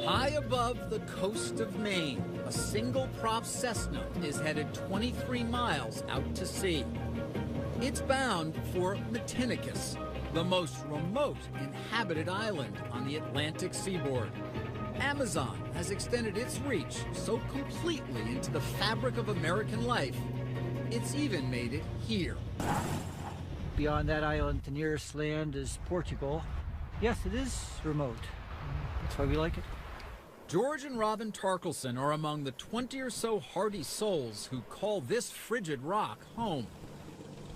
High above the coast of Maine, a single-prop Cessna is headed 23 miles out to sea. It's bound for Matinicus, the most remote inhabited island on the Atlantic seaboard. Amazon has extended its reach so completely into the fabric of American life, it's even made it here. Beyond that island, the nearest land is Portugal. Yes, it is remote. That's why we like it. George and Robin Tarkelson are among the 20 or so hardy souls who call this frigid rock home.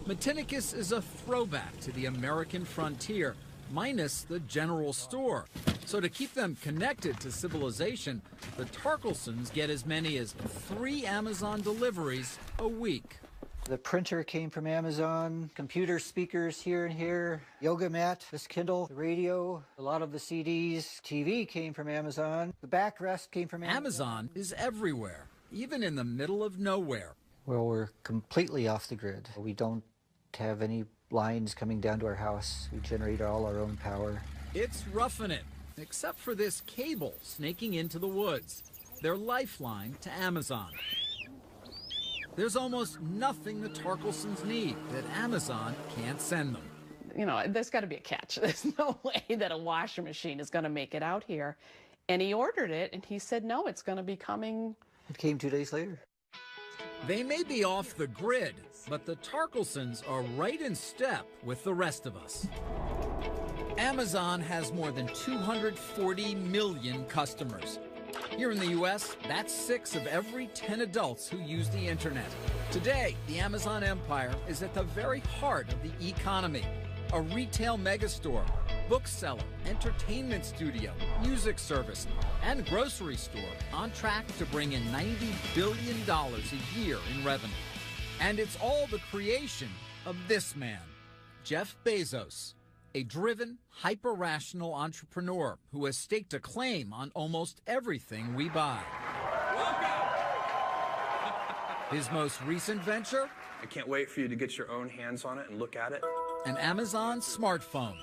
Matinicus is a throwback to the American frontier, minus the general store. So to keep them connected to civilization, the Tarkelsons get as many as 3 Amazon deliveries a week. The printer came from Amazon, computer speakers here and here, yoga mat, this Kindle, the radio, a lot of the CDs, TV came from Amazon, the backrest came from Amazon. Amazon is everywhere, even in the middle of nowhere. Well, we're completely off the grid. We don't have any lines coming down to our house. We generate all our own power. It's roughing it, except for this cable snaking into the woods, their lifeline to Amazon. There's almost nothing the Tarkelsons need that Amazon can't send them. You know, there's got to be a catch. There's no way that a washing machine is going to make it out here. And he ordered it, and he said, no, it's going to be coming. It came 2 days later. They may be off the grid, but the Tarkelsons are right in step with the rest of us. Amazon has more than 240 million customers. Here in the U.S., that's 6 of every 10 adults who use the internet. Today, the Amazon empire is at the very heart of the economy. A retail megastore, bookseller, entertainment studio, music service, and grocery store on track to bring in $90 billion a year in revenue. And it's all the creation of this man, Jeff Bezos, a driven, hyper-rational entrepreneur who has staked a claim on almost everything we buy. His most recent venture? I can't wait for you to get your own hands on it and look at it. An Amazon smartphone.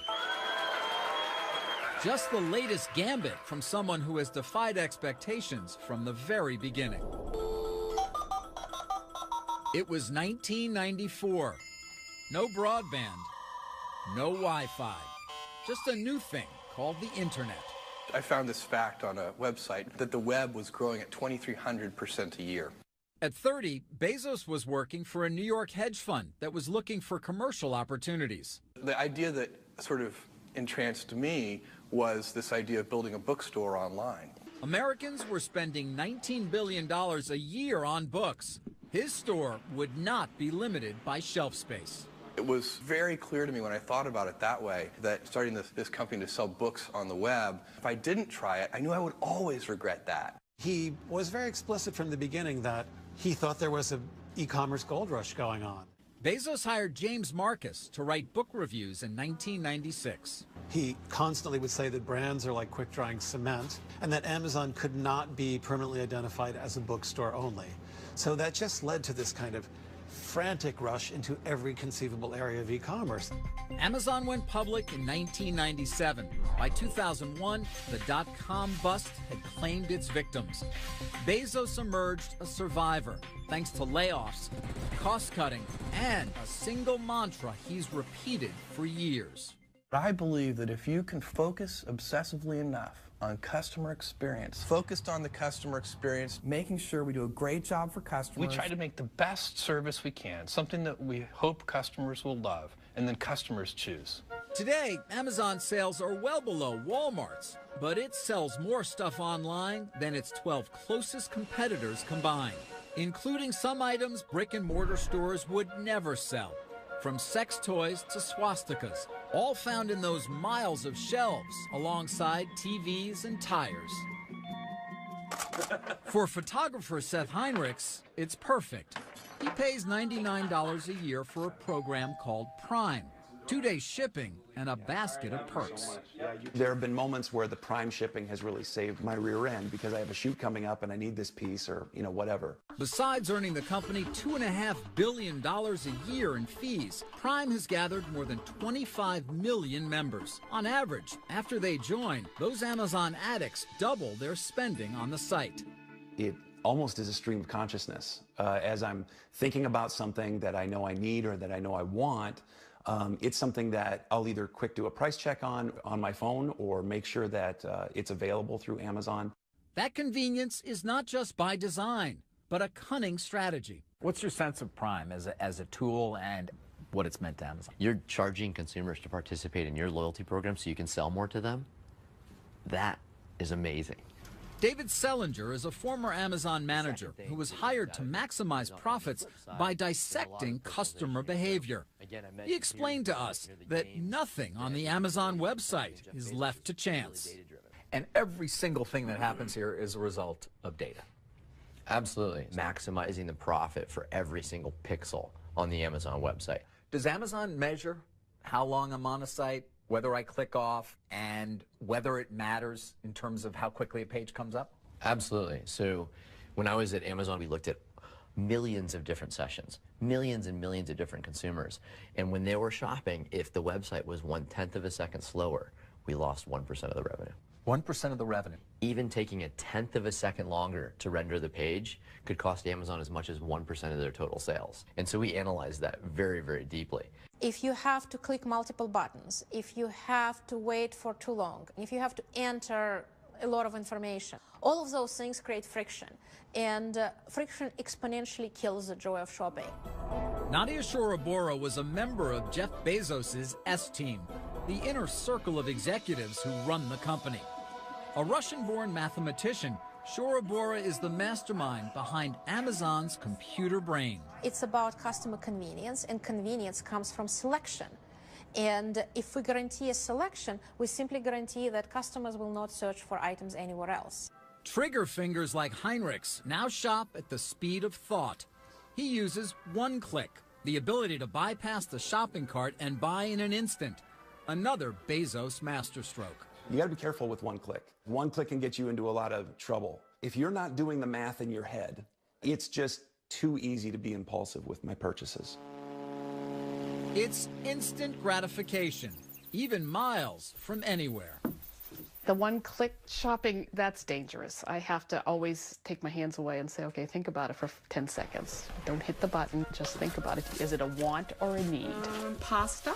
Just the latest gambit from someone who has defied expectations from the very beginning. It was 1994. No broadband. No Wi-Fi, just a new thing called the internet. I found this fact on a website that the web was growing at 2,300% a year. At 30, Bezos was working for a New York hedge fund that was looking for commercial opportunities. The idea that sort of entranced me was this idea of building a bookstore online. Americans were spending $19 billion a year on books. His store would not be limited by shelf space. It was very clear to me when I thought about it that way that starting this company to sell books on the web, if I didn't try it, I knew I would always regret that. He was very explicit from the beginning that he thought there was an e-commerce gold rush going on. Bezos hired James Marcus to write book reviews in 1996. He constantly would say that brands are like quick-drying cement and that Amazon could not be permanently identified as a bookstore only. So that just led to this kind of frantic rush into every conceivable area of e-commerce. Amazon went public in 1997. By 2001, the dot-com bust had claimed its victims. Bezos emerged a survivor thanks to layoffs, cost-cutting, and a single mantra he's repeated for years. I believe that if you can focus obsessively enough on customer experience, focused on the customer experience, making sure we do a great job for customers. We try to make the best service we can, something that we hope customers will love, and then customers choose. Today, Amazon sales are well below Walmart's, but it sells more stuff online than its 12 closest competitors combined, including some items brick-and-mortar stores would never sell. From sex toys to swastikas, all found in those miles of shelves alongside TVs and tires. For photographer Seth Heinrichs, it's perfect. He pays $99 a year for a program called Prime. 2-day shipping, and a basket of perks. There have been moments where the Prime shipping has really saved my rear end because I have a shoot coming up and I need this piece or, whatever. Besides earning the company $2.5 billion a year in fees, Prime has gathered more than 25 million members. On average, after they join, those Amazon addicts double their spending on the site. It almost is a stream of consciousness. As I'm thinking about something that I know I need or that I know I want, it's something that I'll either quick do a price check on my phone or make sure that it's available through Amazon. That convenience is not just by design, but a cunning strategy. What's your sense of Prime as a tool and what it's meant to Amazon? You're charging consumers to participate in your loyalty program so you can sell more to them. That is amazing. David Selinger is a former Amazon manager who was hired to maximize profits by dissecting customer behavior. He explained to us that nothing on the Amazon website is left to chance. And every single thing that happens here is a result of data. Absolutely. Maximizing the profit for every single pixel on the Amazon website. Does Amazon measure how long I'm on a site, whether I click off, and whether it matters in terms of how quickly a page comes up? Absolutely. So when I was at Amazon, we looked at millions of different sessions, millions and millions of different consumers. And when they were shopping, if the website was 1/10 of a second slower, we lost 1% of the revenue. 1% of the revenue. Even taking 1/10 of a second longer to render the page could cost Amazon as much as 1% of their total sales. And so we analyzed that very, very deeply. If you have to click multiple buttons, if you have to wait for too long, if you have to enter a lot of information, all of those things create friction. And friction exponentially kills the joy of shopping. Nadia Shorobora was a member of Jeff Bezos' S-Team, the inner circle of executives who run the company. A Russian-born mathematician, Shorobora is the mastermind behind Amazon's computer brain. It's about customer convenience, and convenience comes from selection. And if we guarantee a selection, we simply guarantee that customers will not search for items anywhere else. Trigger fingers like Heinrich's now shop at the speed of thought. He uses one click, the ability to bypass the shopping cart and buy in an instant. Another Bezos masterstroke. You got to be careful with one click. One click can get you into a lot of trouble. If you're not doing the math in your head, it's just too easy to be impulsive with my purchases. It's instant gratification, even miles from anywhere. The one-click shopping, that's dangerous. I have to always take my hands away and say, okay, think about it for 10 seconds. Don't hit the button, just think about it. Is it a want or a need? Pasta,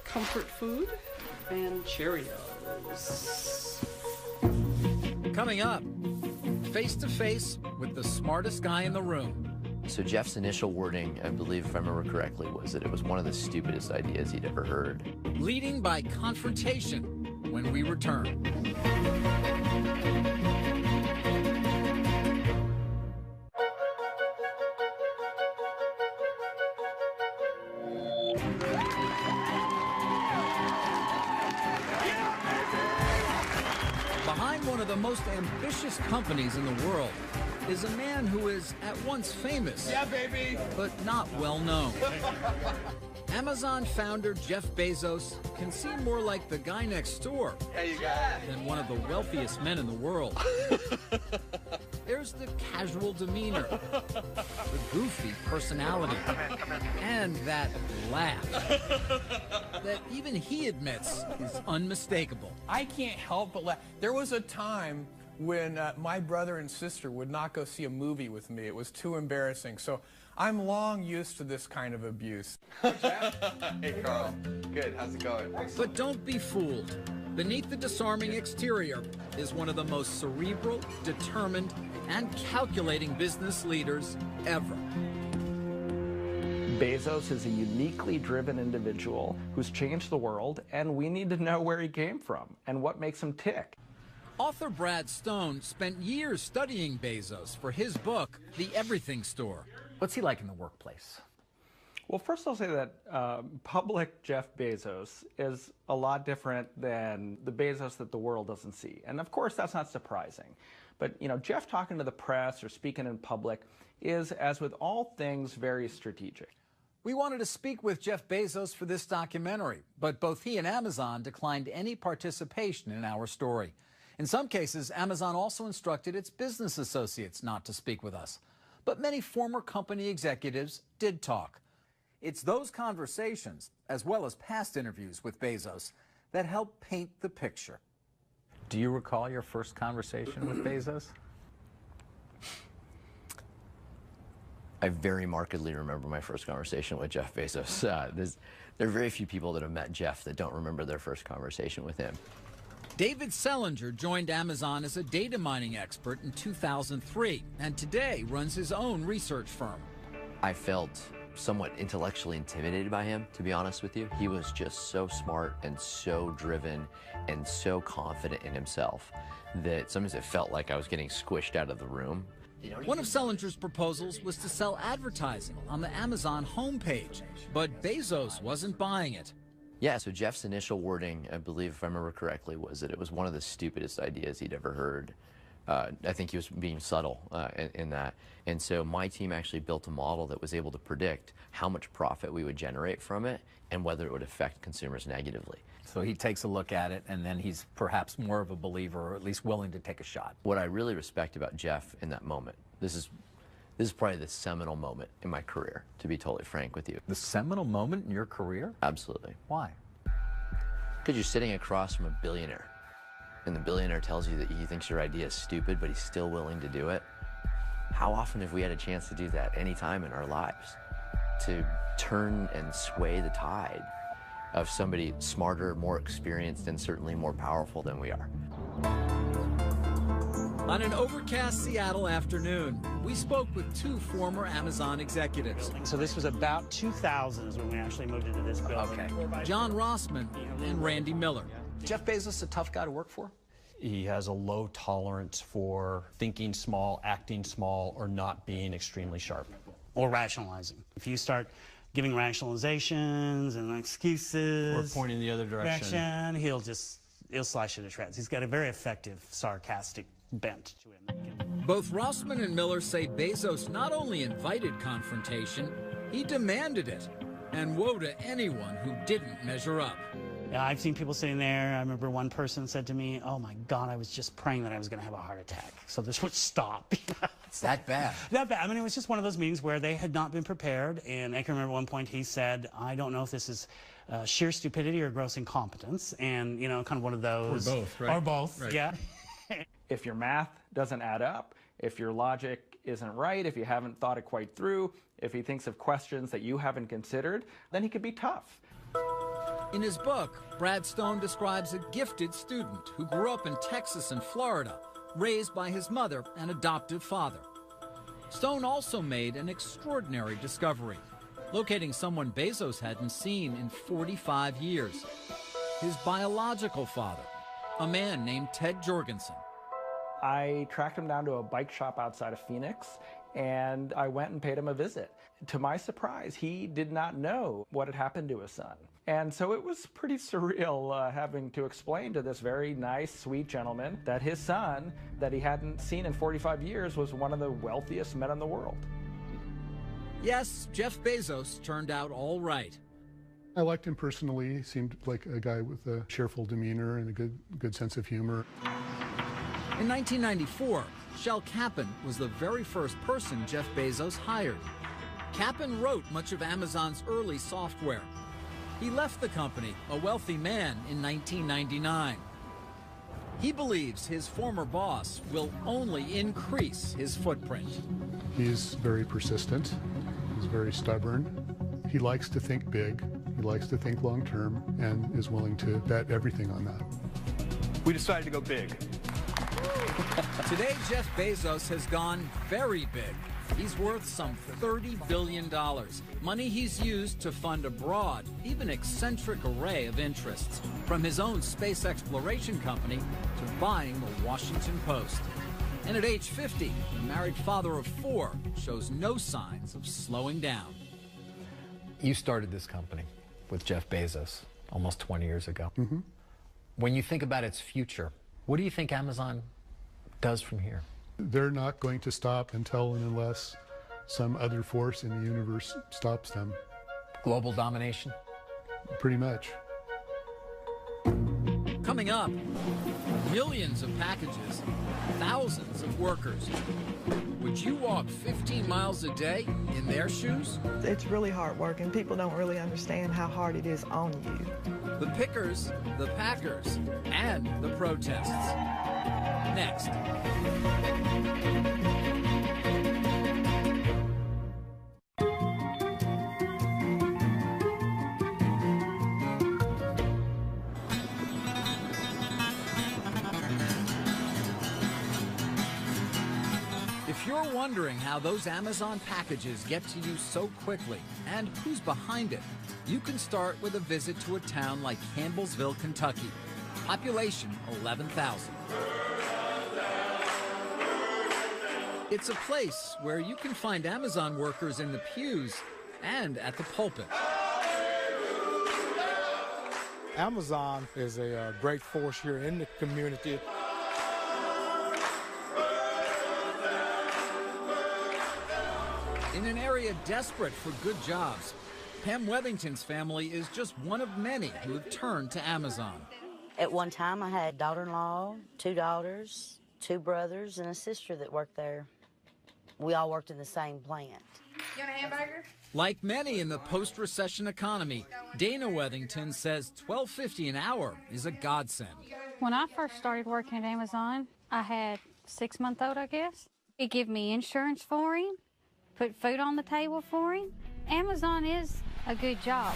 comfort food, and Cheerios. Coming up, face-to-face with the smartest guy in the room. So Jeff's initial wording, I believe if I remember correctly, was that it was one of the stupidest ideas he'd ever heard. Leading by confrontation when we return. Behind one of the most ambitious companies in the world is a man who is at once famous, Yeah, baby! but not well known. Amazon founder Jeff Bezos can seem more like the guy next door than one of the wealthiest men in the world. There's the casual demeanor, the goofy personality, and that laugh that even he admits is unmistakable. I can't help but laugh. There was a time when my brother and sister would not go see a movie with me. It was too embarrassing. So I'm long used to this kind of abuse. Hey, Carl. Good. How's it going? But don't be fooled. Beneath the disarming exterior is one of the most cerebral, determined, and calculating business leaders ever. Bezos is a uniquely driven individual who's changed the world, and we need to know where he came from and what makes him tick. Author Brad Stone spent years studying Bezos for his book, The Everything Store. What's he like in the workplace? Well, first I'll say that public Jeff Bezos is a lot different than the Bezos that the world doesn't see. And of course, that's not surprising. But, you know, Jeff talking to the press or speaking in public is, as with all things, very strategic. We wanted to speak with Jeff Bezos for this documentary, but both he and Amazon declined any participation in our story. In some cases, Amazon also instructed its business associates not to speak with us. But many former company executives did talk. It's those conversations, as well as past interviews with Bezos, that help paint the picture. Do you recall your first conversation with Bezos? I very markedly remember my first conversation with Jeff Bezos. There are very few people that have met Jeff that don't remember their first conversation with him. David Selinger joined Amazon as a data mining expert in 2003 and today runs his own research firm. I felt somewhat intellectually intimidated by him, to be honest with you. He was just so smart and so driven and so confident in himself that sometimes it felt like I was getting squished out of the room. One of Selinger's proposals was to sell advertising on the Amazon homepage, but Bezos wasn't buying it. Yeah, so Jeff's initial wording, I believe, if I remember correctly, was that it was one of the stupidest ideas he'd ever heard. I think he was being subtle in that. And so my team actually built a model that was able to predict how much profit we would generate from it and whether it would affect consumers negatively. So he takes a look at it, and then he's perhaps more of a believer, or at least willing to take a shot. What I really respect about Jeff in that moment, this is probably the seminal moment in my career, to be totally frank with you. The seminal moment in your career? Absolutely. Why? Because you're sitting across from a billionaire, and the billionaire tells you that he thinks your idea is stupid, but he's still willing to do it. How often have we had a chance to do that any time in our lives? To turn and sway the tide of somebody smarter, more experienced, and certainly more powerful than we are. On an overcast Seattle afternoon, we spoke with two former Amazon executives. So this was about 2000 is when we actually moved into this building. Okay. John Rossman and Randy Miller. Jeff Bezos a tough guy to work for? He has a low tolerance for thinking small, acting small, or not being extremely sharp. Or rationalizing. If you start giving rationalizations and excuses, or pointing the other direction, he'll slice you to shreds. He's got a very effective, sarcastic bent to him. Both Rossman and Miller say Bezos not only invited confrontation, he demanded it. And woe to anyone who didn't measure up. Yeah, I've seen people sitting there. I remember one person said to me, "Oh my God, I was just praying that I was going to have a heart attack. So this would stop." It's that bad. That bad. I mean, it was just one of those meetings where they had not been prepared. And I can remember one point he said, "I don't know if this is sheer stupidity or gross incompetence." And, you know, kind of one of those. Or both, right? Or both, right. Yeah. If your math doesn't add up, if your logic isn't right, if you haven't thought it quite through, if he thinks of questions that you haven't considered, then he could be tough. In his book, Brad Stone describes a gifted student who grew up in Texas and Florida, raised by his mother and adoptive father. Stone also made an extraordinary discovery, locating someone Bezos hadn't seen in 45 years. His biological father, a man named Ted Jorgensen. I tracked him down to a bike shop outside of Phoenix, and I went and paid him a visit. To my surprise, he did not know what had happened to his son. And so it was pretty surreal having to explain to this very nice, sweet gentleman that his son, that he hadn't seen in 45 years, was one of the wealthiest men in the world. Yes, Jeff Bezos turned out all right. I liked him personally. He seemed like a guy with a cheerful demeanor and a good sense of humor. In 1994, Shel Kappan was the very first person Jeff Bezos hired. Kappan wrote much of Amazon's early software. He left the company, a wealthy man, in 1999. He believes his former boss will only increase his footprint. He's very persistent. He's very stubborn. He likes to think big. He likes to think long term and is willing to bet everything on that. We decided to go big. Today, Jeff Bezos has gone very big. He's worth some $30 billion, money he's used to fund a broad, even eccentric array of interests, from his own space exploration company to buying the Washington Post. And at age 50, the married father of 4 shows no signs of slowing down. You started this company with Jeff Bezos almost 20 years ago. Mm-hmm. When you think about its future, what do you think Amazon does from here? They're not going to stop until and unless some other force in the universe stops them. Global domination? Pretty much. Coming up, millions of packages, thousands of workers. Would you walk 15 miles a day in their shoes? It's really hard work, and people don't really understand how hard it is on you. The pickers, the packers, and the protests. Next. If you're wondering how those Amazon packages get to you so quickly and who's behind it, you can start with a visit to a town like Campbellsville, Kentucky. Population 11,000. It's a place where you can find Amazon workers in the pews and at the pulpit. Amazon is a great force here in the community. In an area desperate for good jobs, Pam Wethington's family is just one of many who have turned to Amazon. At one time, I had a daughter-in-law, 2 daughters, 2 brothers, and a sister that worked there. We all worked in the same plant. You want a hamburger? Like many in the post-recession economy, Dana Wethington says $12.50 an hour is a godsend. When I first started working at Amazon, I had a 6-month-old, I guess. It gave me insurance for him, put food on the table for him. Amazon is a good job.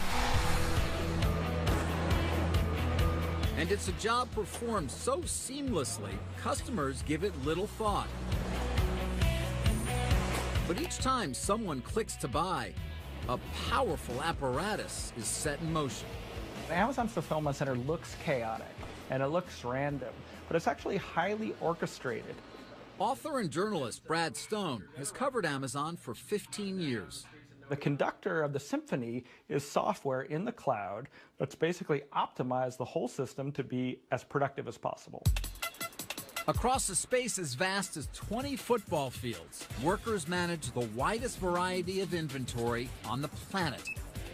And it's a job performed so seamlessly, customers give it little thought. But each time someone clicks to buy, a powerful apparatus is set in motion. Amazon's fulfillment center looks chaotic and it looks random, but it's actually highly orchestrated. Author and journalist Brad Stone has covered Amazon for 15 years. The conductor of the symphony is software in the cloud that's basically optimized the whole system to be as productive as possible. Across a space as vast as 20 football fields, workers manage the widest variety of inventory on the planet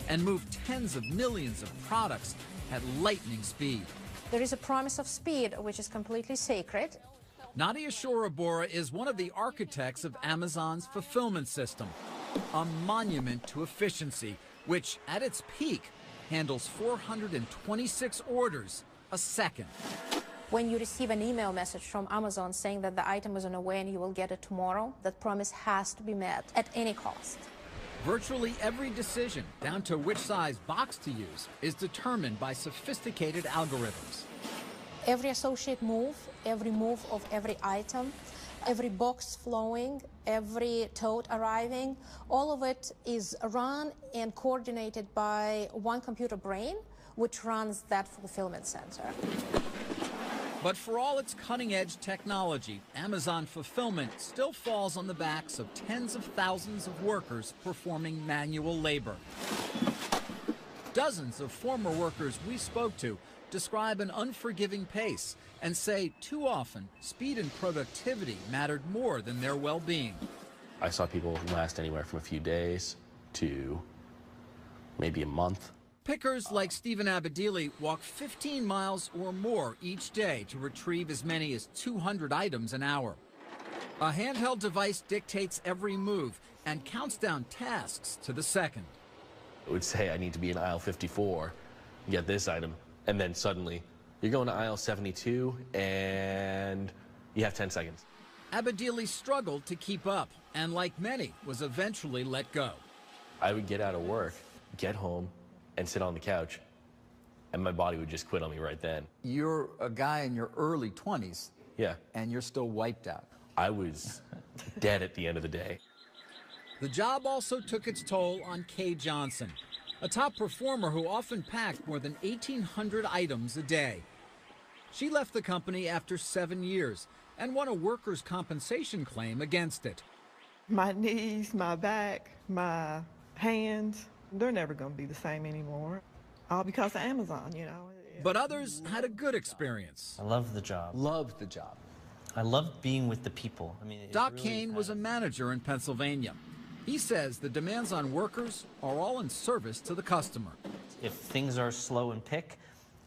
and move tens of millions of products at lightning speed. There is a promise of speed, which is completely sacred. Nadia Shorabora is one of the architects of Amazon's fulfillment system, a monument to efficiency, which at its peak handles 426 orders a second. When you receive an email message from Amazon saying that the item is on the way and you will get it tomorrow, that promise has to be met at any cost. Virtually every decision, down to which size box to use, is determined by sophisticated algorithms. Every associate move, every move of every item, every box flowing, every tote arriving, all of it is run and coordinated by one computer brain, which runs that fulfillment center. But for all its cutting-edge technology, Amazon fulfillment still falls on the backs of tens of thousands of workers performing manual labor. Dozens of former workers we spoke to describe an unforgiving pace and say too often speed and productivity mattered more than their well-being. I saw people last anywhere from a few days to maybe a month. Pickers like Stephen Abedili walk 15 miles or more each day to retrieve as many as 200 items an hour. A handheld device dictates every move and counts down tasks to the second. It would say I need to be in aisle 54, get this item, and then suddenly you're going to aisle 72 and you have 10 seconds. Abedili struggled to keep up and, like many, was eventually let go. I would get out of work, get home, and sit on the couch, and my body would just quit on me right then. You're a guy in your early 20s. Yeah. And you're still wiped out. I was dead at the end of the day. The job also took its toll on Kay Johnson, a top performer who often packed more than 1,800 items a day. She left the company after 7 years and won a workers' compensation claim against it. My knees, my back, my hands, they're never going to be the same anymore. All because of Amazon, you know. But others had a good experience. I loved the job. Loved the job. I loved being with the people. I mean, Doc Kane was a manager in Pennsylvania. He says the demands on workers are all in service to the customer. If things are slow in pick,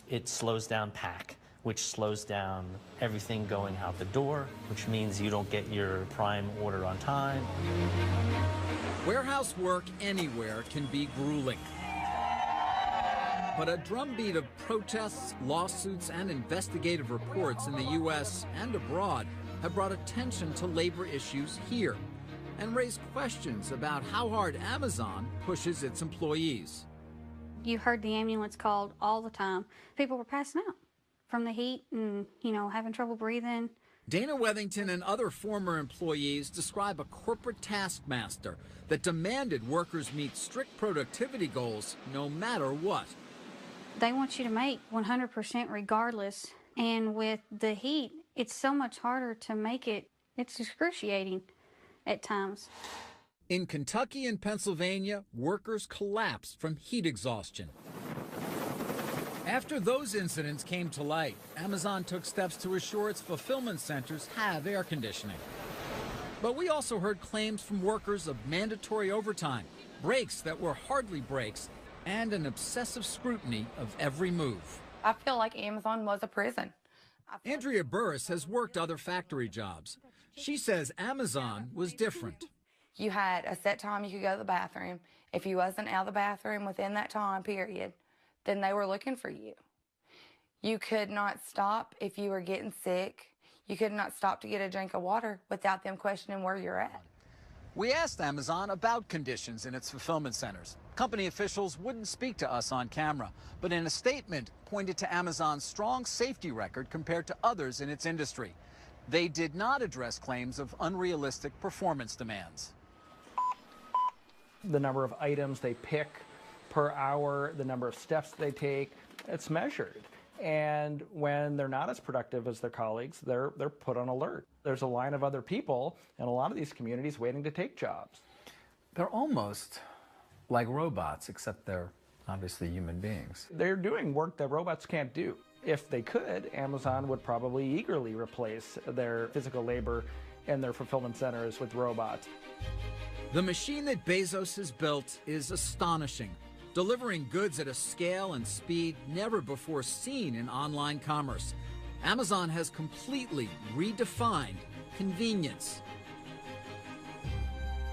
it slows down pack, which slows down everything going out the door, which means you don't get your prime order on time. Warehouse work anywhere can be grueling. But a drumbeat of protests, lawsuits, and investigative reports in the U.S. and abroad have brought attention to labor issues here and raised questions about how hard Amazon pushes its employees. You heard the ambulance called all the time. People were passing out from the heat and, having trouble breathing. Dana Wethington and other former employees describe a corporate taskmaster that demanded workers meet strict productivity goals no matter what. They want you to make 100% regardless. And with the heat, it's so much harder to make it. It's excruciating at times. In Kentucky and Pennsylvania, workers collapsed from heat exhaustion. After those incidents came to light, Amazon took steps to assure its fulfillment centers have air conditioning. But we also heard claims from workers of mandatory overtime, breaks that were hardly breaks, and an obsessive scrutiny of every move. I feel like Amazon was a prison. Andrea Burris has worked other factory jobs. She says Amazon was different. You had a set time you could go to the bathroom. If you wasn't out of the bathroom within that time period, then they were looking for you. You could not stop if you were getting sick. You could not stop to get a drink of water without them questioning where you're at. We asked Amazon about conditions in its fulfillment centers. Company officials wouldn't speak to us on camera, but in a statement pointed to Amazon's strong safety record compared to others in its industry. They did not address claims of unrealistic performance demands. The number of items they pick per hour, the number of steps they take, it's measured. And when they're not as productive as their colleagues, they're put on alert. There's a line of other people in a lot of these communities waiting to take jobs. They're almost like robots, except they're obviously human beings. They're doing work that robots can't do. If they could, Amazon would probably eagerly replace their physical labor in their fulfillment centers with robots. The machine that Bezos has built is astonishing, delivering goods at a scale and speed never before seen in online commerce. Amazon has completely redefined convenience.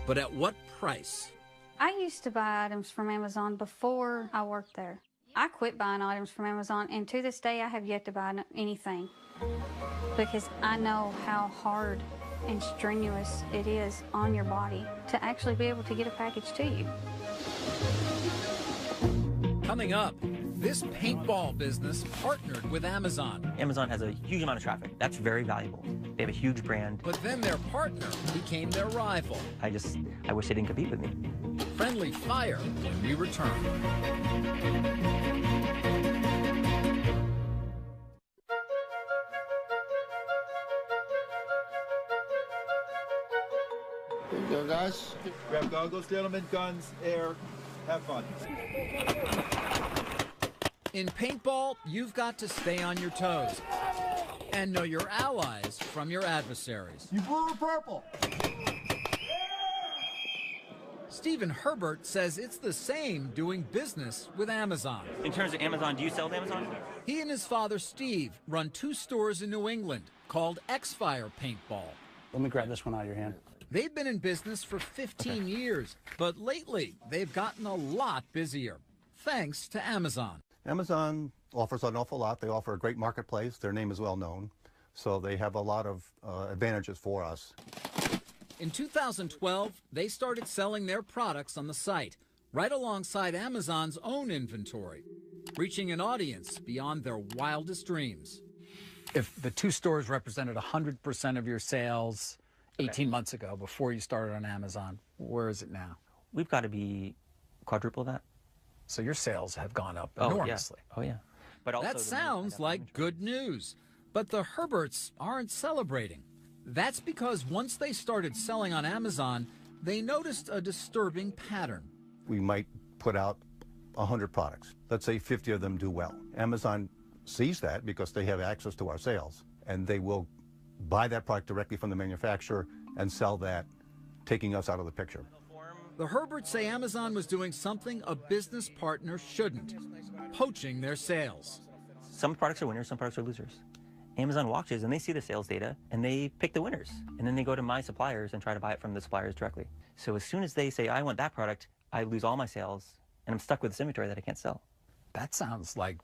But at what price? I used to buy items from Amazon before I worked there. I quit buying items from Amazon, and to this day I have yet to buy anything because I know how hard and strenuous it is on your body to actually be able to get a package to you. Coming up, this paintball business partnered with Amazon. Amazon has a huge amount of traffic. That's very valuable. They have a huge brand. But then their partner became their rival. I wish they didn't compete with me. Friendly fire when we return. Here you go, guys. Grab goggles, gentlemen, guns, air. Have fun. In paintball, you've got to stay on your toes and know your allies from your adversaries. You blue or purple? Stephen Herbert says it's the same doing business with Amazon. In terms of Amazon, do you sell to Amazon? He and his father, Steve, run 2 stores in New England called X-Fire Paintball. Let me grab this one out of your hand. They've been in business for 15 years, but lately they've gotten a lot busier, thanks to Amazon. Amazon offers an awful lot. They offer a great marketplace. Their name is well known, so they have a lot of advantages for us. In 2012, they started selling their products on the site, right alongside Amazon's own inventory, reaching an audience beyond their wildest dreams. If the 2 stores represented 100% of your sales 18 months ago, before you started on Amazon, where is it now? We've got to be quadruple that. So your sales have gone up enormously. Yeah. Oh, yeah. But also that sounds like good news, but the Herberts aren't celebrating. That's because once they started selling on Amazon, they noticed a disturbing pattern. We might put out 100 products. Let's say 50 of them do well. Amazon sees that because they have access to our sales, and they will buy that product directly from the manufacturer and sell that, taking us out of the picture. The Herberts say Amazon was doing something a business partner shouldn't, poaching their sales. Some products are winners, some products are losers. Amazon watches and they see the sales data and they pick the winners. And then they go to my suppliers and try to buy it from the suppliers directly. So as soon as they say, I want that product, I lose all my sales and I'm stuck with this inventory that I can't sell. That sounds like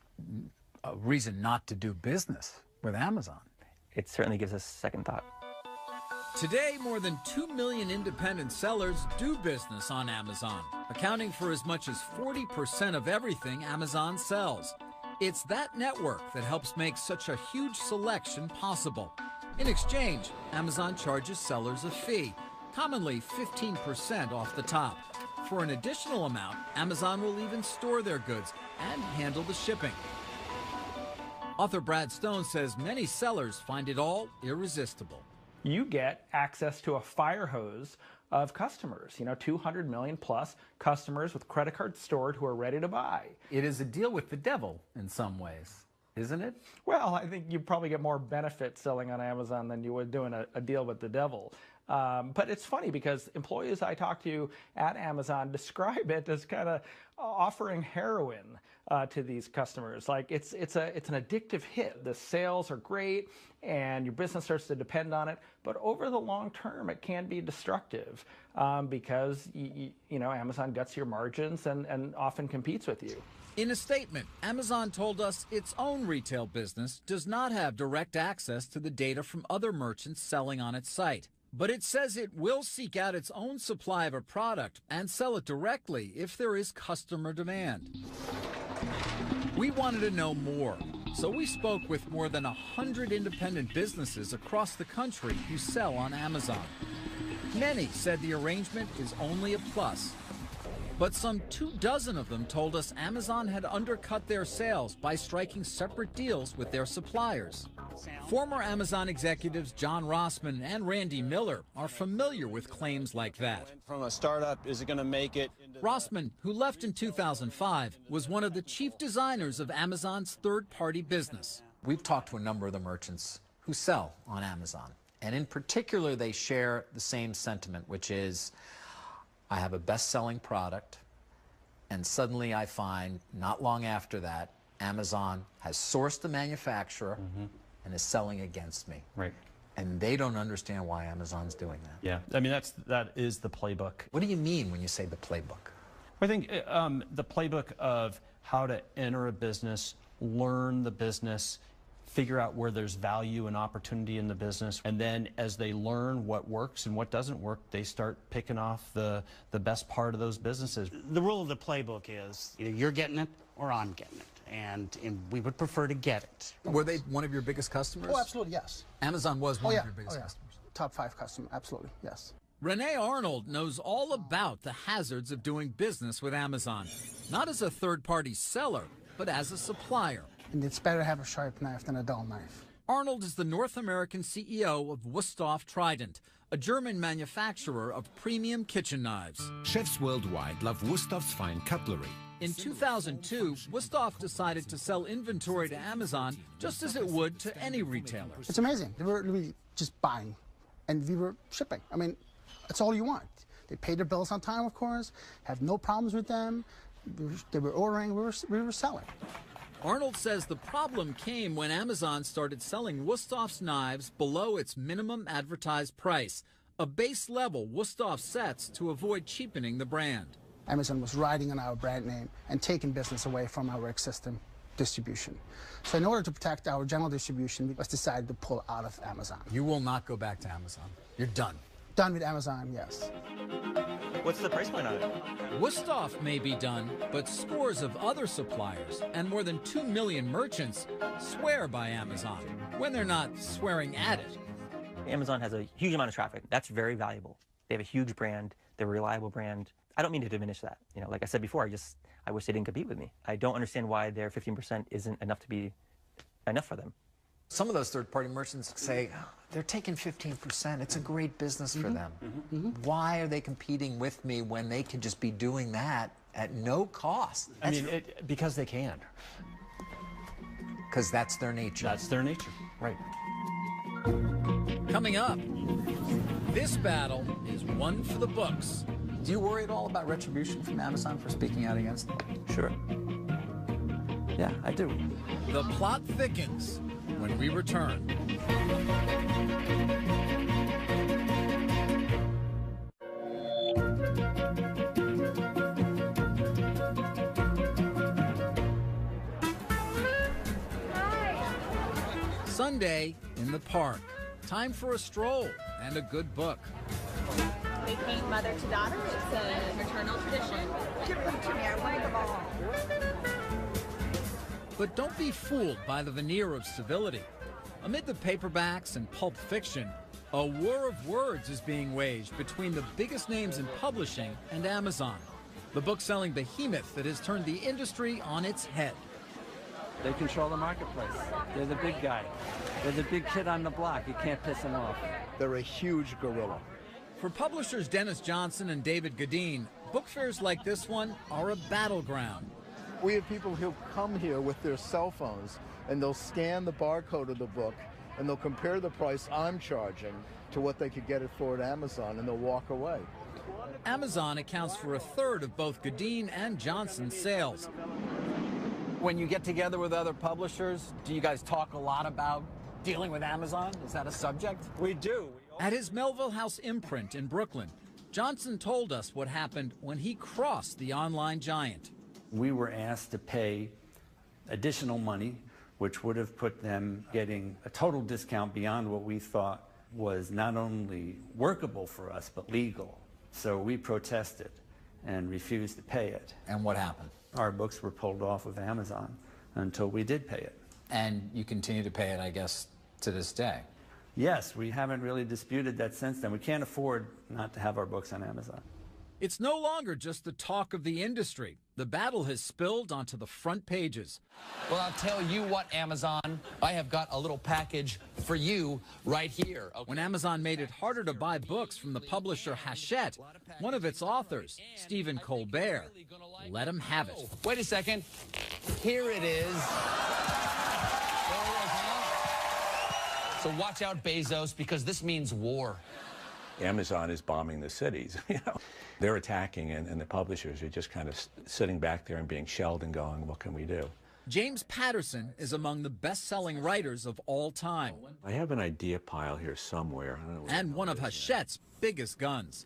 a reason not to do business with Amazon. It certainly gives us second thought. Today, more than 2 million independent sellers do business on Amazon, accounting for as much as 40% of everything Amazon sells. It's that network that helps make such a huge selection possible. In exchange, Amazon charges sellers a fee, commonly 15% off the top. For an additional amount, Amazon will even store their goods and handle the shipping. Author Brad Stone says many sellers find it all irresistible. You get access to a fire hose of customers, 200 million plus customers with credit cards stored who are ready to buy. It is a deal with the devil in some ways, isn't it? Well, I think you probably get more benefit selling on Amazon than you would doing a deal with the devil. But it's funny because employees I talk to at Amazon describe it as kind of offering heroin to these customers. Like it's an addictive hit. The sales are great and your business starts to depend on it. But over the long term, it can be destructive because Amazon guts your margins and often competes with you. In a statement, Amazon told us its own retail business does not have direct access to the data from other merchants selling on its site. But it says it will seek out its own supply of a product and sell it directly if there is customer demand. We wanted to know more, so we spoke with more than 100 independent businesses across the country who sell on Amazon. Many said the arrangement is only a plus. But some 24 of them told us Amazon had undercut their sales by striking separate deals with their suppliers. Former Amazon executives John Rossman and Randy Miller are familiar with claims like that. From a startup, is it going to make it? Rossman, who left in 2005, was one of the chief designers of Amazon's third-party business. We've talked to a number of the merchants who sell on Amazon, and in particular, they share the same sentiment, which is, I have a best-selling product, and suddenly I find, not long after that, Amazon has sourced the manufacturer and is selling against me. Right. And they don't understand why Amazon's doing that. Yeah, I mean, that is the playbook. What do you mean when you say the playbook? I think the playbook of how to enter a business, learn the business, figure out where there's value and opportunity in the business, and then as they learn what works and what doesn't work, they start picking off the best part of those businesses. The rule of the playbook is either you're getting it or I'm getting it, and we would prefer to get it. Were they one of your biggest customers? Oh, absolutely, yes. Amazon was one of your biggest customers? Top 5 customer, absolutely, yes. Renee Arnold knows all about the hazards of doing business with Amazon, not as a third-party seller, but as a supplier. And it's better to have a sharp knife than a dull knife. Arnold is the North American CEO of Wusthof Trident, a German manufacturer of premium kitchen knives. Chefs worldwide love Wustof's fine cutlery. In 2002, Wusthof decided to sell inventory to Amazon just as it would to any retailer. It's amazing. They were really just buying, and we were shipping. I mean, that's all you want. They paid their bills on time, of course, have no problems with them. They were ordering, we were selling. Arnold says the problem came when Amazon started selling Wustof's knives below its minimum advertised price, a base level Wusthof sets to avoid cheapening the brand. Amazon was riding on our brand name and taking business away from our existing distribution. So in order to protect our general distribution, we decided to pull out of Amazon. You will not go back to Amazon. You're done. Done with Amazon, yes. What's the price point on it? Wusthof may be done, but scores of other suppliers and more than 2 million merchants swear by Amazon when they're not swearing at it. Amazon has a huge amount of traffic. That's very valuable. They have a huge brand. They're a reliable brand. I don't mean to diminish that. Like I said before, I wish they didn't compete with me. I don't understand why their 15% isn't enough to be enough for them. Some of those third-party merchants say, they're taking 15%. It's a great business for them. Why are they competing with me when they could just be doing that at no cost? I mean, because they can. Because that's their nature. That's their nature, right. Coming up, this battle is one for the books. Do you worry at all about retribution from Amazon for speaking out against them? Sure. Yeah, I do. The plot thickens when we return. Sunday in the park. Time for a stroll and a good book. We paint mother to daughter. It's a maternal tradition. Give them to me. I want them all. But don't be fooled by the veneer of civility. Amid the paperbacks and pulp fiction, a war of words is being waged between the biggest names in publishing and Amazon, the book-selling behemoth that has turned the industry on its head. They control the marketplace. They're the big guy. They're the big kid on the block. You can't piss them off. They're a huge gorilla. For publishers Dennis Johnson and David Gadeen, book fairs like this one are a battleground. We have people who come here with their cell phones, and they'll scan the barcode of the book, and they'll compare the price I'm charging to what they could get it for at Amazon, and they'll walk away. Amazon accounts for a third of both Gadeen and Johnson's sales. When you get together with other publishers, do you guys talk a lot about dealing with Amazon? Is that a subject? We do. At his Melville House imprint in Brooklyn, Johnson told us what happened when he crossed the online giant. We were asked to pay additional money, which would have put them getting a total discount beyond what we thought was not only workable for us, but legal. So we protested and refused to pay it. And what happened? Our books were pulled off of Amazon until we did pay it. And you continue to pay it, I guess, to this day? Yes, we haven't really disputed that since then. We can't afford not to have our books on Amazon. It's no longer just the talk of the industry. The battle has spilled onto the front pages. Well, I'll tell you what, Amazon, I have got a little package for you right here. Okay. When Amazon made it harder to buy books from the publisher Hachette, one of its authors, Stephen Colbert, let him have it. Wait a second. Here it is. So watch out, Bezos, because this means war. Amazon is bombing the cities. You know, they're attacking, and the publishers are just kind of sitting back there and being shelled and going, what can we do? James Patterson is among the best-selling writers of all time. I have an idea pile here somewhere. I don't know and one of Hachette's biggest guns.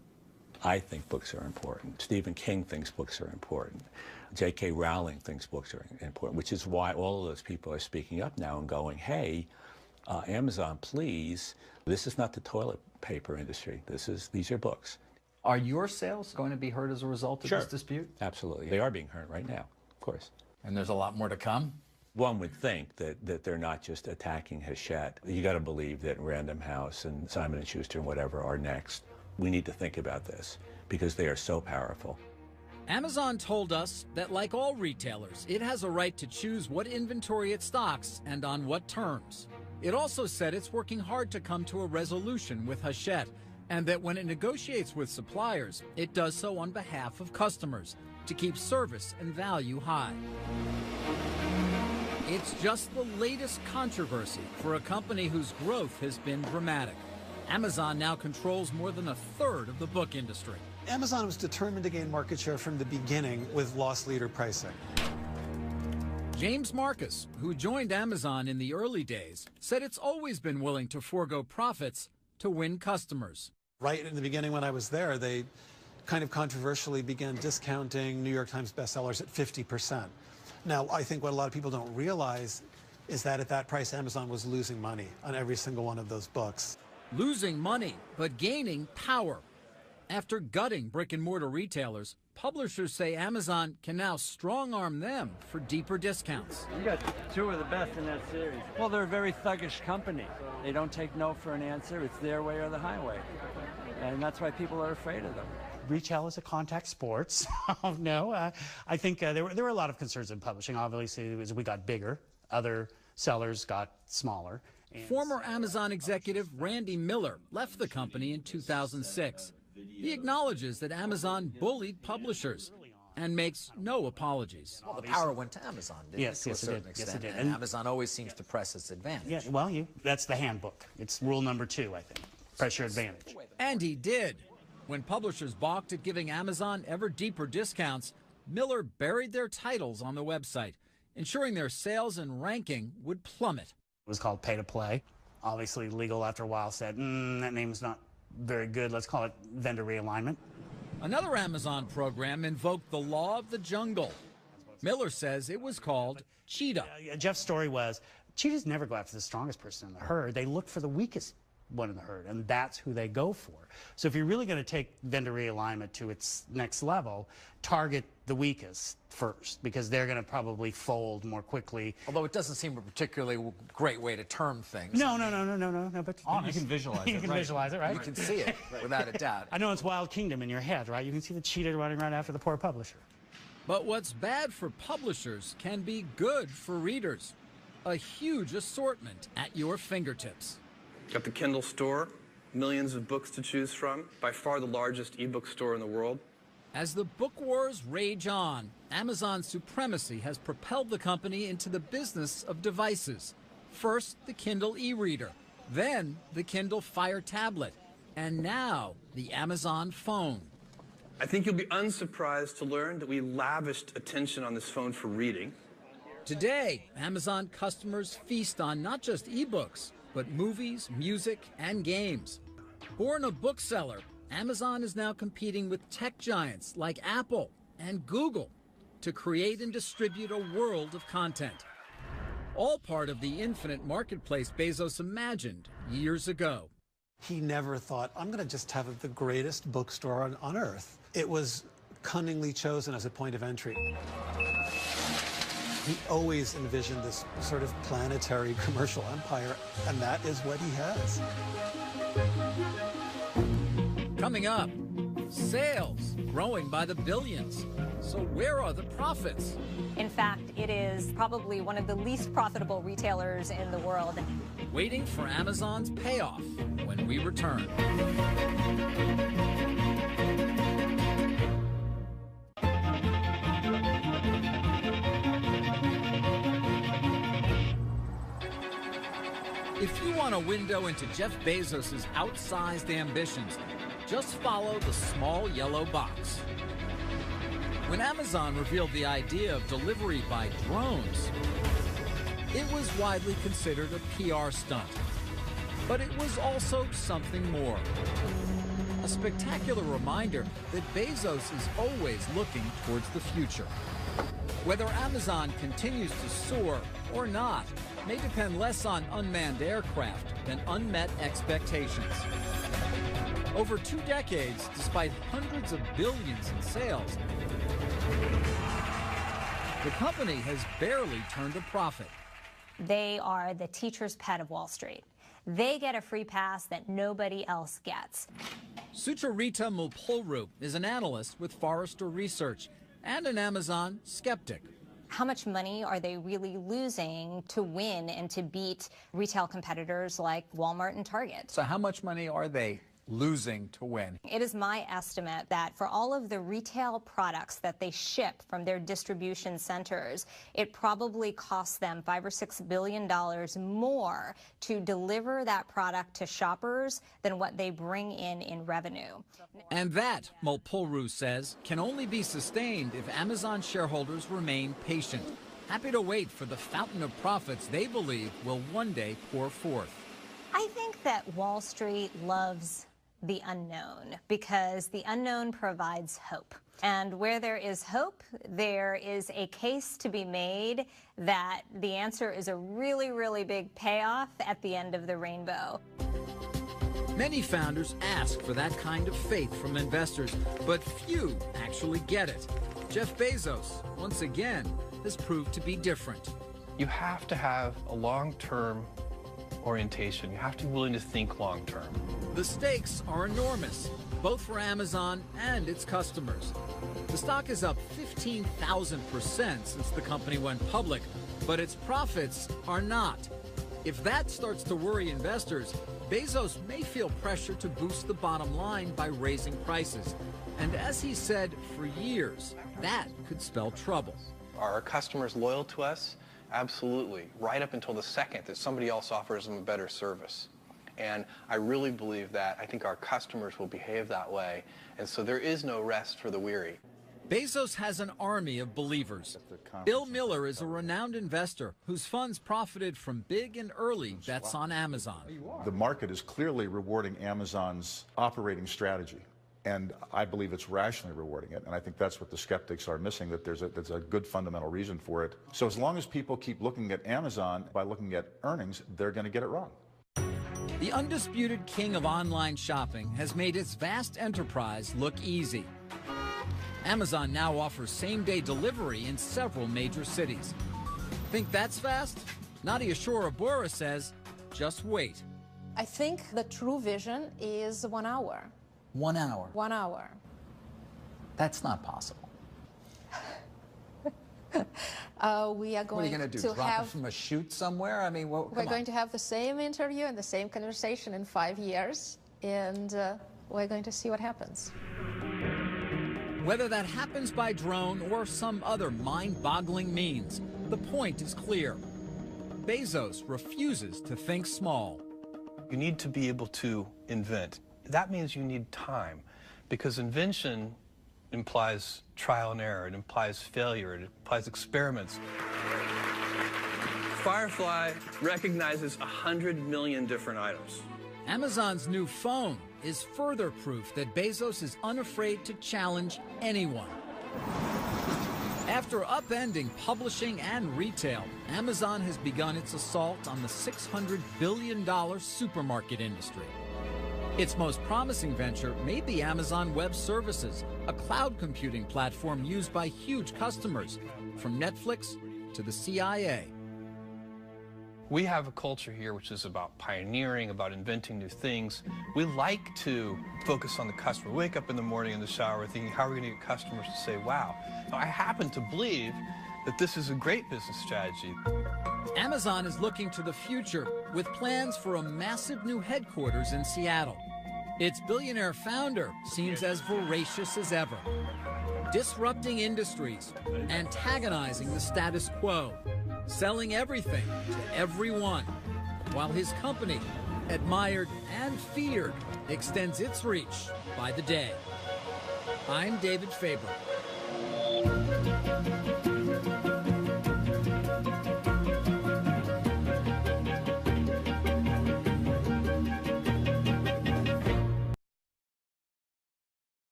I think books are important. Stephen King thinks books are important. J.K. Rowling thinks books are important, which is why all of those people are speaking up now and going, hey, Amazon, please, this is not the toilet paper industry. These are books. Are your sales going to be hurt as a result of this dispute? Absolutely. They are being hurt right now, of course. And there's a lot more to come? One would think that they're not just attacking Hachette. You got to believe that Random House and Simon & Schuster and whatever are next. We need to think about this because they are so powerful. Amazon told us that, like all retailers, it has a right to choose what inventory it stocks and on what terms. It also said it's working hard to come to a resolution with Hachette, and that when it negotiates with suppliers, it does so on behalf of customers to keep service and value high. It's just the latest controversy for a company whose growth has been dramatic. Amazon now controls more than a third of the book industry. Amazon was determined to gain market share from the beginning with loss leader pricing. James Marcus, who joined Amazon in the early days, said it's always been willing to forego profits to win customers. Right in the beginning when I was there, they kind of controversially began discounting New York Times bestsellers at 50%. Now, I think what a lot of people don't realize is that at that price, Amazon was losing money on every single one of those books. Losing money, but gaining power. After gutting brick-and-mortar retailers, publishers say Amazon can now strong-arm them for deeper discounts. You got two of the best in that series. Well, they're a very thuggish company. They don't take no for an answer. It's their way or the highway. And that's why people are afraid of them. Retail is a contact sport. No, I think there were a lot of concerns in publishing. Obviously, as we got bigger, other sellers got smaller. Former Amazon executive Randy Miller left the company in 2006. He acknowledges that Amazon bullied publishers and makes no apologies. Well, the power went to Amazon, didn't it, to a certain extent? Yes, it did. And Amazon always seems to press its advantage. Yeah, well, that's the handbook. It's rule number 2, I think. Press your advantage. And he did. When publishers balked at giving Amazon ever deeper discounts, Miller buried their titles on the website, ensuring their sales and ranking would plummet. It was called Pay to Play. Obviously, legal after a while said, that name's not very good. Let's call it vendor realignment. Another Amazon program invoked the law of the jungle. Miller says it was called Cheetah. Jeff's story was, cheetahs never go after the strongest person in the herd. They look for the weakest one in the herd, and that's who they go for. So if you're really going to take vendor realignment to its next level, target the weakest first, because they're going to probably fold more quickly. Although it doesn't seem a particularly great way to term things. No, but Honest. You can visualize it. You can visualize it, right? You can see it, without a doubt. I know it's Wild Kingdom in your head, right? You can see the cheetah running right after the poor publisher. But what's bad for publishers can be good for readers. A huge assortment at your fingertips. Got the Kindle store, millions of books to choose from, by far the largest ebook store in the world. As the book wars rage on, Amazon's supremacy has propelled the company into the business of devices. First, the Kindle e-reader, then the Kindle Fire tablet, and now the Amazon phone. I think you'll be unsurprised to learn that we lavished attention on this phone for reading. Today, Amazon customers feast on not just ebooks, but movies, music, and games. Born a bookseller, Amazon is now competing with tech giants like Apple and Google to create and distribute a world of content. All part of the infinite marketplace Bezos imagined years ago. He never thought, I'm going to just have the greatest bookstore on earth. It was cunningly chosen as a point of entry. He always envisioned this sort of planetary commercial empire, and that is what he has. Coming up, sales growing by the billions. So where are the profits? In fact, it is probably one of the least profitable retailers in the world. Waiting for Amazon's payoff when we return. If you want a window into Jeff Bezos' outsized ambitions, just follow the small yellow box. When Amazon revealed the idea of delivery by drones, it was widely considered a PR stunt. But it was also something more. A spectacular reminder that Bezos is always looking towards the future. Whether Amazon continues to soar or not may depend less on unmanned aircraft than unmet expectations. Over 2 decades, despite hundreds of billions in sales, the company has barely turned a profit. They are the teacher's pet of Wall Street. They get a free pass that nobody else gets. Sucharita Mulpolru is an analyst with Forrester Research and an Amazon skeptic. How much money are they really losing to win and to beat retail competitors like Walmart and Target? So how much money are they losing to win? It is my estimate that for all of the retail products that they ship from their distribution centers, it probably costs them $5 or $6 billion more to deliver that product to shoppers than what they bring in revenue. And that, Mulpolru says, can only be sustained if Amazon shareholders remain patient, happy to wait for the fountain of profits they believe will one day pour forth. I think that Wall Street loves the unknown because the unknown provides hope. And where there is hope, there is a case to be made that the answer is a really, really big payoff at the end of the rainbow. Many founders ask for that kind of faith from investors, but few actually get it. Jeff Bezos, once again, has proved to be different. You have to have a long-term orientation. You have to be willing to think long-term. The stakes are enormous, both for Amazon and its customers. The stock is up 15,000% since the company went public, but its profits are not. If that starts to worry investors, Bezos may feel pressure to boost the bottom line by raising prices. And as he said for years, that could spell trouble. Are our customers loyal to us? Absolutely, right up until the second that somebody else offers them a better service. And I really believe that. I think our customers will behave that way. And so there is no rest for the weary. Bezos has an army of believers. Bill Miller is a renowned investor whose funds profited from big and early bets on Amazon. The market is clearly rewarding Amazon's operating strategy, and I believe it's rationally rewarding it, and I think that's what the skeptics are missing, that there's a good fundamental reason for it. So as long as people keep looking at Amazon by looking at earnings, they're going to get it wrong. The undisputed king of online shopping has made its vast enterprise look easy. Amazon now offers same-day delivery in several major cities. Think that's fast? Nadia Shorabura says, just wait. I think the true vision is 1 hour. 1 hour? 1 hour. That's not possible. We are going what are you going to do? Drop have, it from a chute somewhere? I mean, we're going to have the same interview and the same conversation in 5 years, and we're going to see what happens. Whether that happens by drone or some other mind-boggling means, the point is clear. Bezos refuses to think small. You need to be able to invent. That means you need time, because invention implies trial and error, it implies failure, it implies experiments. Firefly recognizes 100 million different items. Amazon's new phone is further proof that Bezos is unafraid to challenge anyone. After upending publishing and retail, Amazon has begun its assault on the $600 billion supermarket industry. Its most promising venture may be Amazon Web Services, a cloud computing platform used by huge customers, from Netflix to the CIA. We have a culture here which is about pioneering, about inventing new things. We like to focus on the customer. We wake up in the morning in the shower thinking, how are we going to get customers to say, wow? Now, I happen to believe that this is a great business strategy. Amazon is looking to the future with plans for a massive new headquarters in Seattle. Its billionaire founder seems as voracious as ever, disrupting industries, antagonizing the status quo, selling everything to everyone, while his company, admired and feared, extends its reach by the day. I'm David Faber.